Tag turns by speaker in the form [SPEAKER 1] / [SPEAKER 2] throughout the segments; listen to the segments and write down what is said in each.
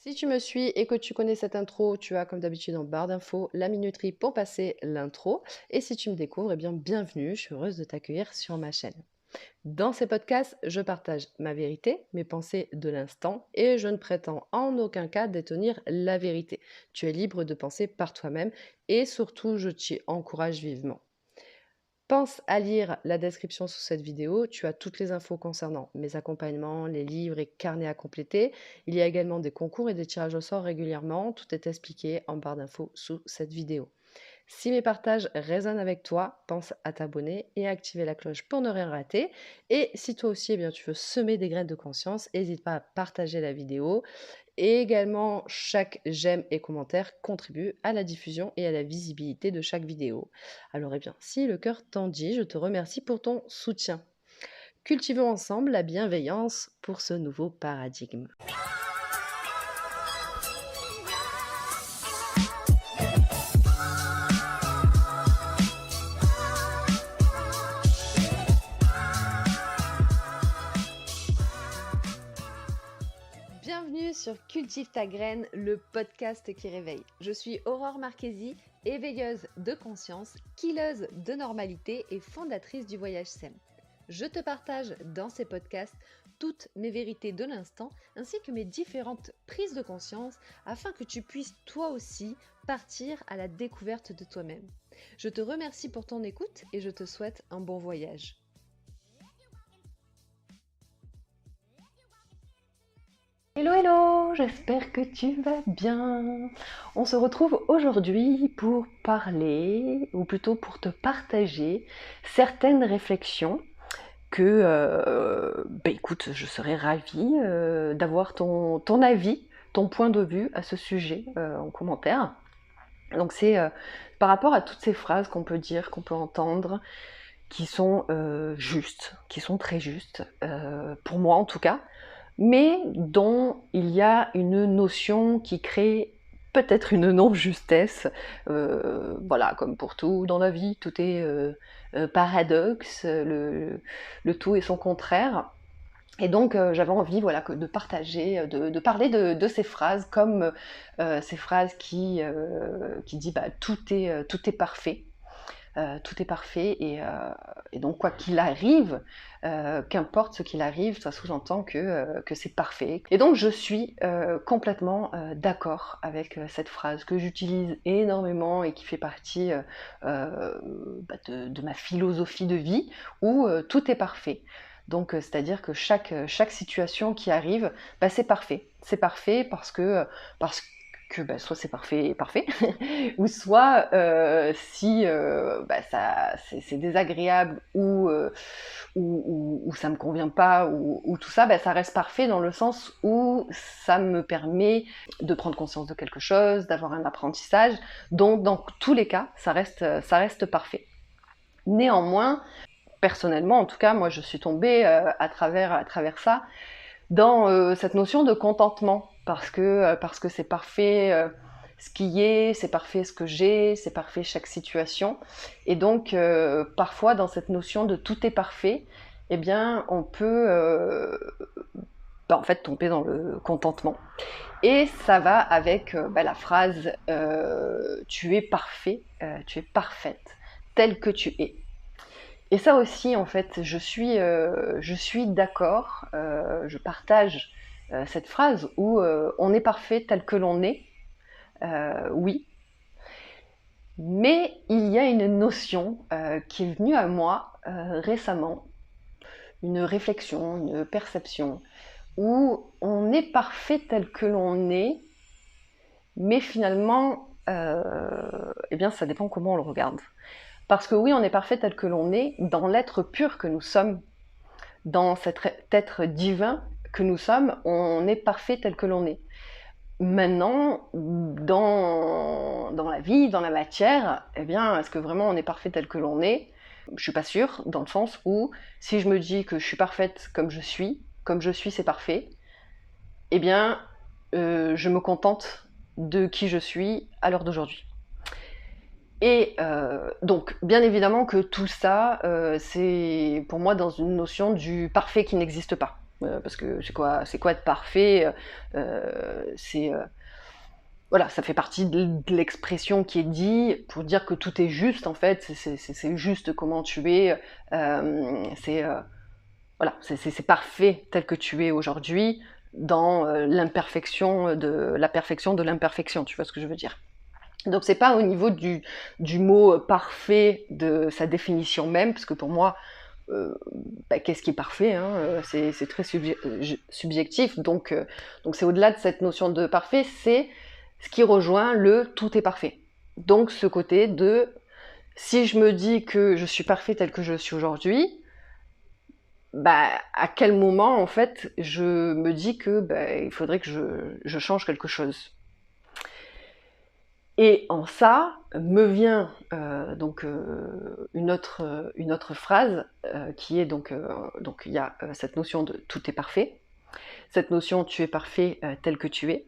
[SPEAKER 1] Si tu me suis et que tu connais cette intro, tu as comme d'habitude en barre d'infos la minuterie pour passer l'intro. Et si tu me découvres, eh bien bienvenue, je suis heureuse de t'accueillir sur ma chaîne. Dans ces podcasts, je partage ma vérité, mes pensées de l'instant et je ne prétends en aucun cas détenir la vérité. Tu es libre de penser par toi-même et surtout, je t'y encourage vivement. Pense à lire la description sous cette vidéo, tu as toutes les infos concernant mes accompagnements, les livres et carnets à compléter. Il y a également des concours et des tirages au sort régulièrement, tout est expliqué en barre d'infos sous cette vidéo. Si mes partages résonnent avec toi, pense à t'abonner et à activer la cloche pour ne rien rater. Et si toi aussi, eh bien, tu veux semer des graines de conscience, n'hésite pas à partager la vidéo. Et également, chaque j'aime et commentaire contribue à la diffusion et à la visibilité de chaque vidéo. Alors, eh bien, si le cœur t'en dit, je te remercie pour ton soutien. Cultivons ensemble la bienveillance pour ce nouveau paradigme. Bienvenue sur Cultive ta graine, le podcast qui réveille. Je suis Aurore Marchesi, éveilleuse de conscience, killeuse de normalité et fondatrice du Voyage SEM. Je te partage dans ces podcasts toutes mes vérités de l'instant ainsi que mes différentes prises de conscience afin que tu puisses toi aussi partir à la découverte de toi-même. Je te remercie pour ton écoute et je te souhaite un bon voyage. Hello hello, j'espère que tu vas bien. On se retrouve aujourd'hui pour parler, ou plutôt pour te partager certaines réflexions que, écoute, je serais ravie d'avoir ton avis, ton point de vue à ce sujet en commentaire. Donc c'est par rapport à toutes ces phrases qu'on peut dire, qu'on peut entendre, qui sont justes, qui sont très justes, pour moi en tout cas, mais dont il y a une notion qui crée peut-être une non-justesse. Voilà, comme pour tout dans la vie, tout est paradoxe, le tout est son contraire. Et donc j'avais envie voilà, de partager, de parler de ces phrases comme ces phrases qui disent tout est parfait. Tout est parfait et donc quoi qu'il arrive, qu'importe ce qu'il arrive, ça sous-entend que c'est parfait. Et donc je suis complètement d'accord avec cette phrase que j'utilise énormément et qui fait partie de ma philosophie de vie où tout est parfait. Donc c'est-à-dire que chaque situation qui arrive, c'est parfait. C'est parfait parce que soit c'est parfait, ou soit si c'est désagréable ou ça me convient pas ou tout ça, ça reste parfait dans le sens où ça me permet de prendre conscience de quelque chose, d'avoir un apprentissage. Donc dans tous les cas, ça reste parfait. Néanmoins, personnellement, en tout cas, moi je suis tombée à travers ça dans cette notion de contentement parce que c'est parfait ce qui est, c'est parfait ce que j'ai, c'est parfait chaque situation. Et donc parfois dans cette notion de tout est parfait, eh bien on peut en fait tomber dans le contentement. Et ça va avec la phrase tu es parfait, tu es parfaite, telle que tu es. Et ça aussi, en fait, je suis d'accord, je partage cette phrase où on est parfait tel que l'on est, oui, mais il y a une notion qui est venue à moi récemment, une réflexion, une perception, où on est parfait tel que l'on est, mais finalement, eh bien, ça dépend comment on le regarde. Parce que oui, on est parfait tel que l'on est, dans l'être pur que nous sommes, dans cet être divin que nous sommes, on est parfait tel que l'on est. Maintenant, dans la vie, dans la matière, eh bien, est-ce que vraiment on est parfait tel que l'on est ? Je suis pas sûre, dans le sens où, si je me dis que je suis parfaite comme je suis c'est parfait, eh bien, je me contente de qui je suis à l'heure d'aujourd'hui. Et donc, bien évidemment que tout ça, c'est pour moi dans une notion du parfait qui n'existe pas. parce que c'est quoi être parfait? C'est voilà, ça fait partie de l'expression qui est dit pour dire que tout est juste en fait, c'est juste comment tu es, c'est voilà, c'est parfait tel que tu es aujourd'hui, dans l'imperfection de la perfection de l'imperfection, tu vois ce que je veux dire? Donc c'est pas au niveau du mot parfait, de sa définition même, parce que pour moi, qu'est-ce qui est parfait, hein, c'est très subjectif, donc c'est au-delà de cette notion de parfait, c'est ce qui rejoint le tout est parfait. Donc ce côté de si je me dis que je suis parfait tel que je suis aujourd'hui, à quel moment en fait je me dis que il faudrait que je change quelque chose. Et en ça me vient une autre phrase qui est donc il y a cette notion de tout est parfait, cette notion tu es parfait tel que tu es,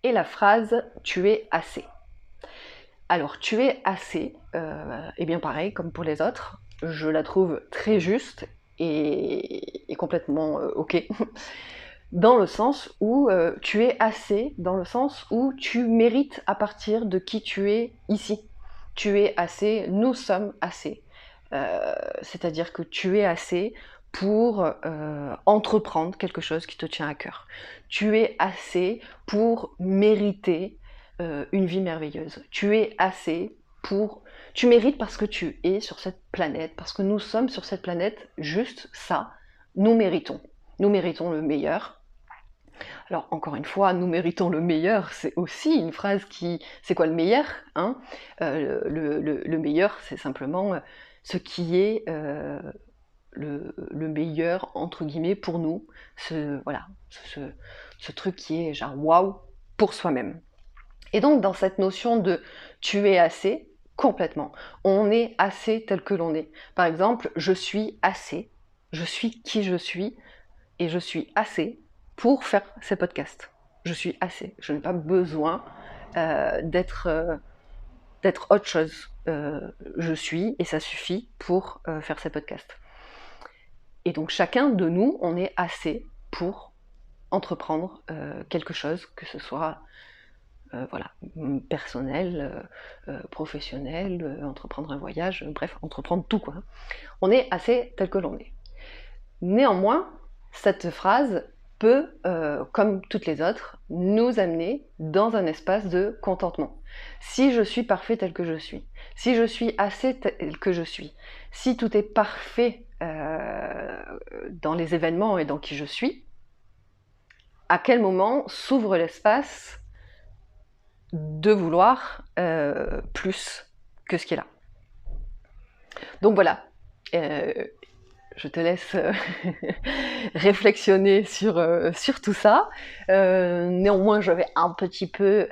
[SPEAKER 1] et la phrase tu es assez. Alors tu es assez, et bien pareil comme pour les autres, je la trouve très juste et complètement ok. Dans le sens où tu es assez, dans le sens où tu mérites à partir de qui tu es ici. Tu es assez, nous sommes assez. C'est-à-dire que tu es assez pour entreprendre quelque chose qui te tient à cœur. Tu es assez pour mériter une vie merveilleuse. Tu es assez pour... Tu mérites parce que tu es sur cette planète, parce que nous sommes sur cette planète, juste ça, nous méritons. Nous méritons le meilleur. Alors, encore une fois, nous méritons le meilleur, c'est aussi une phrase qui... C'est quoi le meilleur, hein? Le meilleur, c'est simplement ce qui est le meilleur, entre guillemets, pour nous. Voilà, ce truc qui est genre waouh pour soi-même. Et donc, dans cette notion de tu es assez, complètement. On est assez tel que l'on est. Par exemple, je suis assez, je suis qui je suis, et je suis assez pour faire ces podcasts. Je suis assez. Je n'ai pas besoin d'être autre chose. Je suis et ça suffit pour faire ces podcasts. Et donc chacun de nous, on est assez pour entreprendre quelque chose, que ce soit voilà, personnel, professionnel, entreprendre un voyage, bref, entreprendre tout quoi. On est assez tel que l'on est. Néanmoins, cette phrase peut, comme toutes les autres, nous amener dans un espace de contentement. Si je suis parfait tel que je suis, si je suis assez tel que je suis, si tout est parfait dans les événements et dans qui je suis, à quel moment s'ouvre l'espace de vouloir plus que ce qui est là. Donc voilà, je te laisse réflexionner sur tout ça. Néanmoins, je vais un petit peu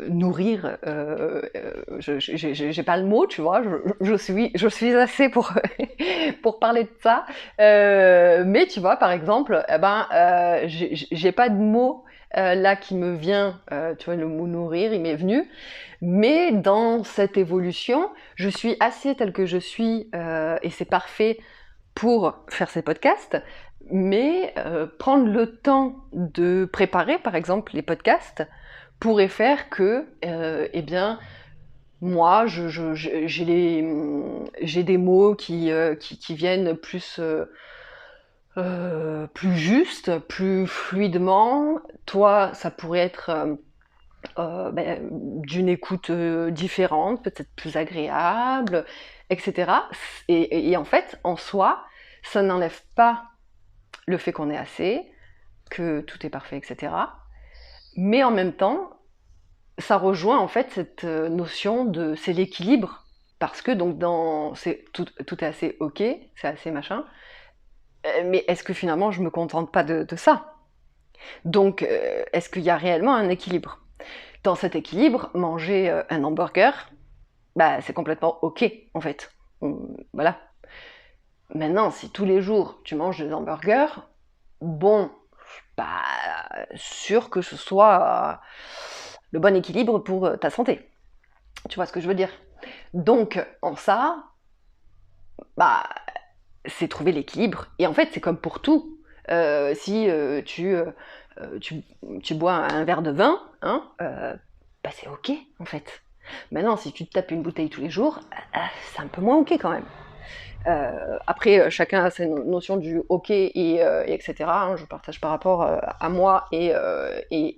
[SPEAKER 1] nourrir. J'ai pas le mot, tu vois. Je suis assez pour pour parler de ça. Mais tu vois, par exemple, j'ai pas de mot là qui me vient. Tu vois, le mot nourrir, il m'est venu. Mais dans cette évolution, je suis assez telle que je suis et c'est parfait pour faire ces podcasts, mais prendre le temps de préparer, par exemple, les podcasts pourrait faire que, eh bien, moi, j'ai des mots qui viennent plus justes, plus fluidement. Toi, ça pourrait être d'une écoute différente, peut-être plus agréable, etc. Et en fait, en soi, ça n'enlève pas le fait qu'on est assez, que tout est parfait, etc. Mais en même temps, ça rejoint en fait cette notion de c'est l'équilibre, parce que donc tout est assez ok, c'est assez machin, mais est-ce que finalement je me contente pas de ça? Donc est-ce qu'il y a réellement un équilibre? Dans cet équilibre, manger un hamburger, c'est complètement ok en fait. Voilà. Maintenant, si tous les jours tu manges des hamburgers, bon, pas sûr que ce soit le bon équilibre pour ta santé. Tu vois ce que je veux dire? Donc, en ça, bah, c'est trouver l'équilibre. Et en fait, c'est comme pour tout. Si tu bois un verre de vin, hein, bah c'est ok en fait. Maintenant, si tu te tapes une bouteille tous les jours, c'est un peu moins ok quand même. Après, chacun a sa notion du ok et etc. Hein, je partage par rapport à moi et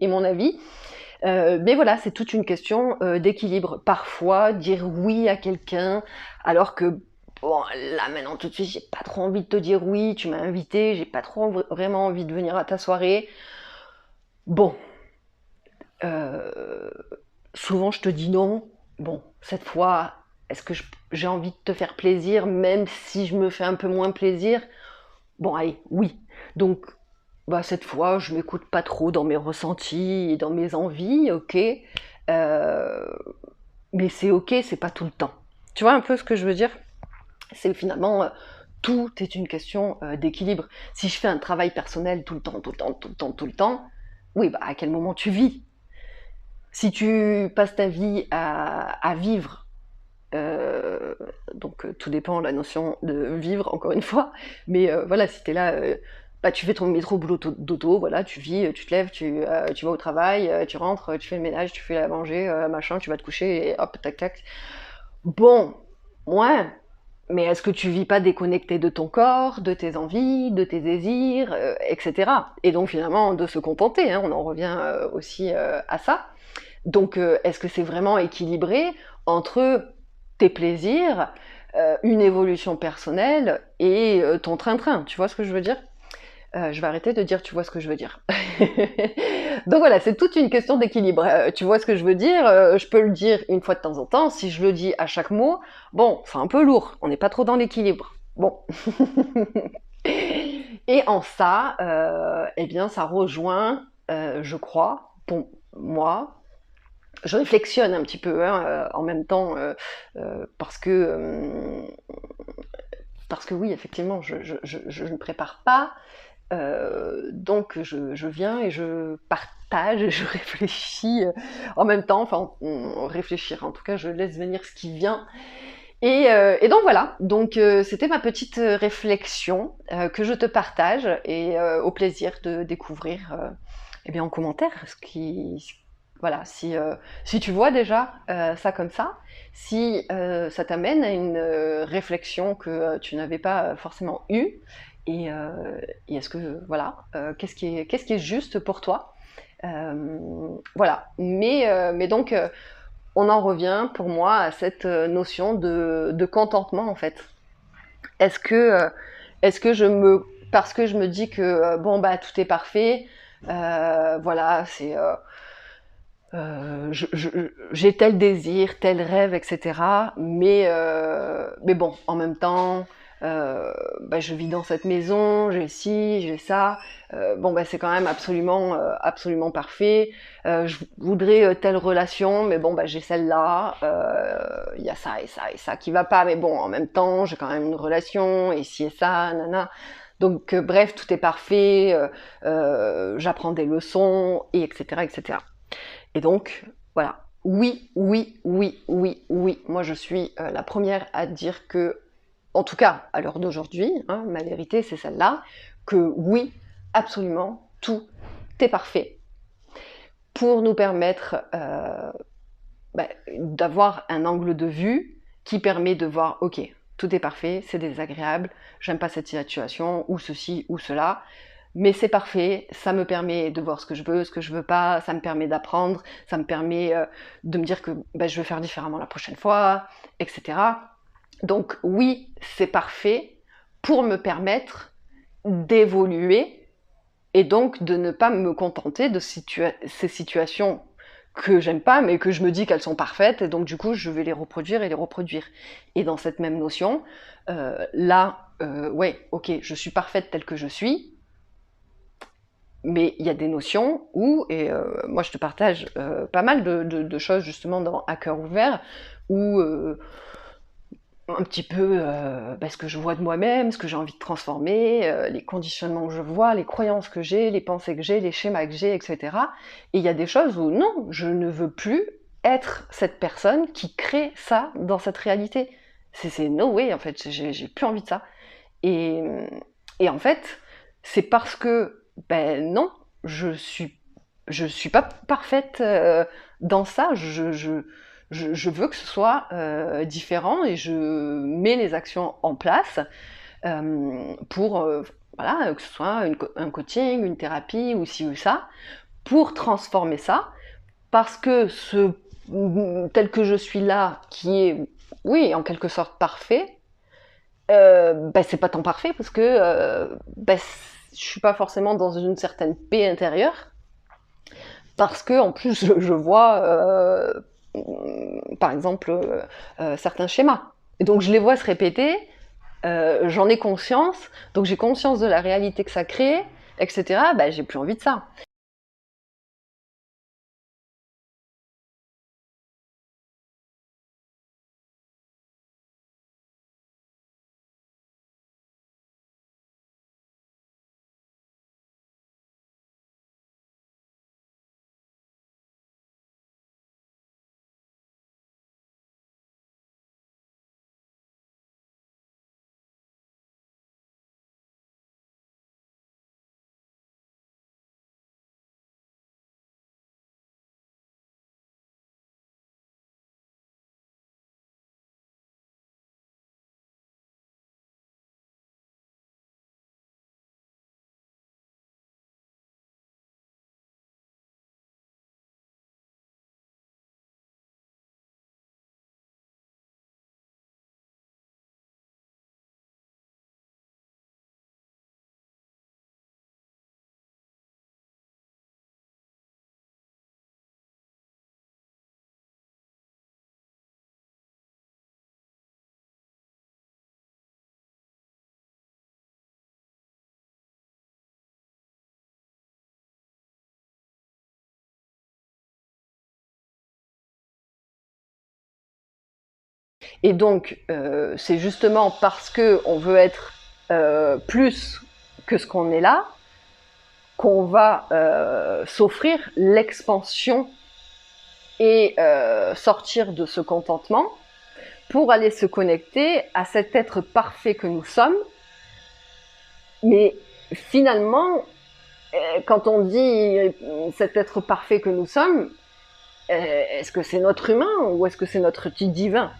[SPEAKER 1] mon avis. Mais voilà, c'est toute une question d'équilibre. Parfois, dire oui à quelqu'un, alors que bon, là maintenant tout de suite, j'ai pas trop envie de te dire oui, tu m'as invité, j'ai pas trop vraiment envie de venir à ta soirée. Bon, euh, souvent je te dis non. Bon, cette fois, est-ce que j'ai envie de te faire plaisir, même si je me fais un peu moins plaisir? Bon, allez, oui. Donc, bah, cette fois, je m'écoute pas trop dans mes ressentis et dans mes envies, ok. Euh, mais c'est ok, c'est pas tout le temps. Tu vois un peu ce que je veux dire? C'est finalement, tout est une question d'équilibre. Si je fais un travail personnel tout le temps, tout le temps, tout le temps, tout le temps, oui, bah, à quel moment tu vis? Si tu passes ta vie à vivre, euh, donc tout dépend de la notion de vivre, encore une fois, mais voilà, si tu es là, bah, tu fais ton métro boulot dodo, voilà, tu vis, tu te lèves, tu vas au travail, tu rentres, tu fais le ménage, tu fais à manger, machin, tu vas te coucher, et hop, tac, tac. Bon, ouais, mais est-ce que tu vis pas déconnecté de ton corps, de tes envies, de tes désirs, etc. Et donc finalement de se contenter, hein, on en revient aussi à ça. Donc est-ce que c'est vraiment équilibré entre tes plaisirs, une évolution personnelle et ton train-train? Tu vois ce que je veux dire? Je vais arrêter de dire tu vois ce que je veux dire. Donc voilà, c'est toute une question d'équilibre. Tu vois ce que je veux dire? Je peux le dire une fois de temps en temps. Si je le dis à chaque mot, bon, c'est un peu lourd. On n'est pas trop dans l'équilibre. Bon. Et en ça, eh bien, ça rejoint, je crois, pour moi, je réflexionne un petit peu hein, en même temps parce que oui, effectivement, je ne prépare pas donc je viens et je partage, et je réfléchis en même temps, enfin réfléchir, en tout cas je laisse venir ce qui vient. Et donc voilà, donc c'était ma petite réflexion que je te partage et au plaisir de découvrir eh bien, en commentaire voilà, si tu vois déjà ça comme ça, si ça t'amène à une réflexion que tu n'avais pas forcément eue, et est-ce que, voilà, qu'est-ce qui est juste pour toi? Voilà, mais donc, on en revient pour moi à cette notion de contentement en fait. Est-ce que, parce que je me dis que bon bah tout est parfait, voilà, j'ai tel désir, tel rêve, etc. Mais bon, en même temps, bah, je vis dans cette maison, j'ai ci, j'ai ça. Bon, bah, c'est quand même absolument parfait. Je voudrais telle relation, mais bon, bah, j'ai celle-là. Il y a ça et ça et ça qui va pas, mais bon, en même temps, j'ai quand même une relation et ci et ça, nana. Donc, bref, tout est parfait. J'apprends des leçons, et etc., etc. Et donc, voilà. Oui, oui, oui, oui, oui. Moi, je suis la première à dire que, en tout cas, à l'heure d'aujourd'hui, hein, ma vérité, c'est celle-là, que oui, absolument, tout est parfait pour nous permettre d'avoir un angle de vue qui permet de voir, ok, tout est parfait, c'est désagréable, j'aime pas cette situation, ou ceci, ou cela, mais c'est parfait, ça me permet de voir ce que je veux pas, ça me permet d'apprendre, ça me permet de me dire que je vais faire différemment la prochaine fois, etc. Donc oui, c'est parfait pour me permettre d'évoluer et donc de ne pas me contenter de ces situations que j'aime pas, mais que je me dis qu'elles sont parfaites, et donc du coup je vais les reproduire et les reproduire. Et dans cette même notion, ouais, ok, je suis parfaite telle que je suis, mais il y a des notions où, et moi je te partage pas mal de choses justement dans À cœur ouvert, où un petit peu ce que je vois de moi-même, ce que j'ai envie de transformer, les conditionnements que je vois, les croyances que j'ai, les pensées que j'ai, les schémas que j'ai, etc. Et il y a des choses où non, je ne veux plus être cette personne qui crée ça dans cette réalité. C'est no way en fait, j'ai plus envie de ça. Et, et en fait, c'est parce que, ben non, je suis pas parfaite dans ça. Je veux que ce soit différent et je mets les actions en place pour voilà, que ce soit un coaching, une thérapie ou ci ou ça, pour transformer ça, parce que ce tel que je suis là, qui est, oui, en quelque sorte parfait, bah, c'est pas tant parfait parce que bah, je suis pas forcément dans une certaine paix intérieure, parce que en plus je vois par exemple certains schémas. Et donc je les vois se répéter, j'en ai conscience, donc j'ai conscience de la réalité que ça crée, etc. Bah, j'ai plus envie de ça. Et donc, c'est justement parce que on veut être plus que ce qu'on est là, qu'on va s'offrir l'expansion et sortir de ce contentement pour aller se connecter à cet être parfait que nous sommes. Mais finalement, quand on dit cet être parfait que nous sommes, est-ce que c'est notre humain ou est-ce que c'est notre petit divin?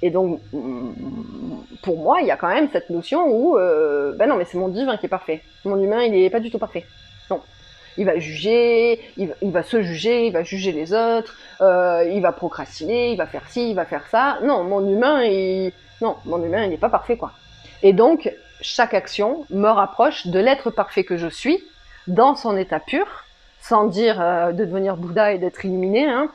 [SPEAKER 1] Et donc, pour moi, il y a quand même cette notion où, ben non, mais c'est mon divin qui est parfait. Mon humain, il n'est pas du tout parfait. Non. Il va juger, il va se juger, il va juger les autres, il va procrastiner, il va faire ci, il va faire ça. Non, non, mon humain, il n'est pas parfait, quoi. Et donc, chaque action me rapproche de l'être parfait que je suis, dans son état pur, sans dire de devenir Bouddha et d'être illuminé, hein.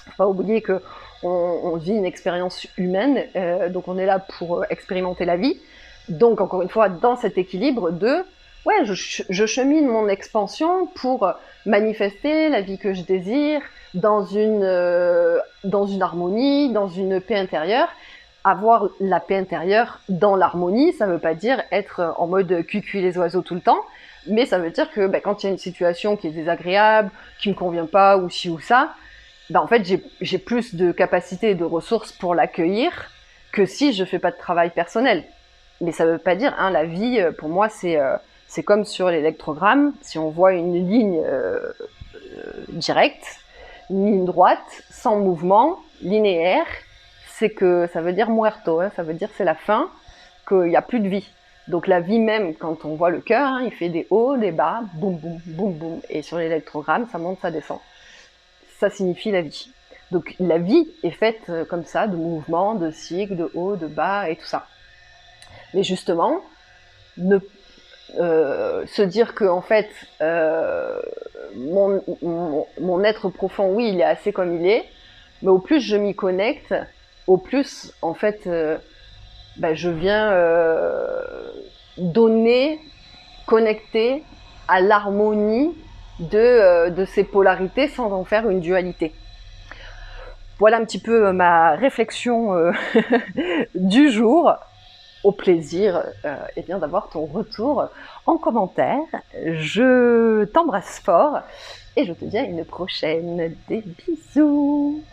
[SPEAKER 1] Faut pas oublier que on vit une expérience humaine, donc on est là pour expérimenter la vie. Donc encore une fois, dans cet équilibre de ouais, je chemine mon expansion pour manifester la vie que je désire dans une harmonie, dans une paix intérieure. Avoir la paix intérieure dans l'harmonie, ça veut pas dire être en mode cuicui les oiseaux tout le temps, mais ça veut dire que ben, quand il y a une situation qui est désagréable, qui me convient pas, ou ci ou ça, ben en fait, j'ai plus de capacité et de ressources pour l'accueillir que si je fais pas de travail personnel. Mais ça veut pas dire, hein, la vie, pour moi, c'est comme sur l'électrogramme. Si on voit une ligne directe, une ligne droite, sans mouvement, linéaire, c'est que ça veut dire muerto, hein, ça veut dire c'est la fin, qu'il n'y a plus de vie. Donc la vie même, quand on voit le cœur, hein, il fait des hauts, des bas, boum, boum, boum, boum. Et sur l'électrogramme, ça monte, ça descend. Ça signifie la vie. Donc la vie est faite comme ça, de mouvements, de cycles, de hauts, de bas et tout ça. Mais justement, se dire que en fait, mon être profond, oui, il est assez comme il est, mais au plus je m'y connecte, au plus, en fait, ben, je viens donner, connecter à l'harmonie de ces polarités sans en faire une dualité. Voilà un petit peu ma réflexion du jour. Au plaisir eh bien, d'avoir ton retour en commentaire. Je t'embrasse fort et je te dis à une prochaine. Des bisous.